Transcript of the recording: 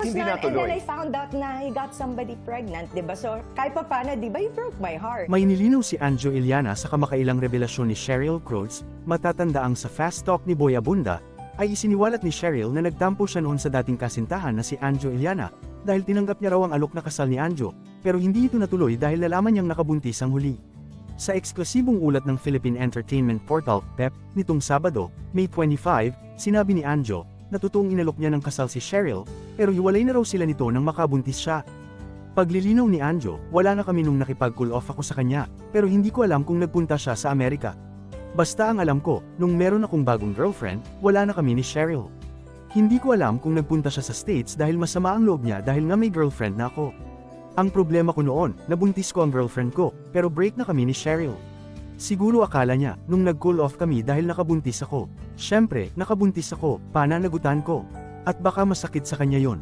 Hindi na, and natuloy. then I found out na he got somebody pregnant, di ba? So, kahit pa paano, di ba, you broke my heart. May nilinaw si Anjo Iliana sa kamakailang revelasyon ni Cheryl Crows, matatandaang sa Fast Talk ni Boy Abunda, ay isiniwalat ni Cheryl na nagtampo siya noon sa dating kasintahan na si Anjo Iliana, dahil tinanggap niya raw ang alok na kasal ni Anjo, pero hindi ito natuloy dahil nalaman niyang nakabuntis ang huli. Sa eksklusibong ulat ng Philippine Entertainment Portal, PEP, nitong Sabado, May 25, sinabi ni Anjo, na totoong inalok niya ng kasal si Cheryl, pero hiwalay na raw sila nito nang makabuntis siya. Paglilinaw ni Anjo, wala na kami nung nakipag-cool off ako sa kanya, pero hindi ko alam kung nagpunta siya sa Amerika. Basta ang alam ko, nung meron akong bagong girlfriend, wala na kami ni Cheryl. Hindi ko alam kung nagpunta siya sa States dahil masama ang loob niya dahil nga may girlfriend na ako. Ang problema ko noon, nabuntis ko ang girlfriend ko, pero break na kami ni Cheryl. Siguro akala niya, nung nag-cool off kami dahil nakabuntis ako. Siyempre, nakabuntis ako, pananagutan ko. At baka masakit sa kanya yon.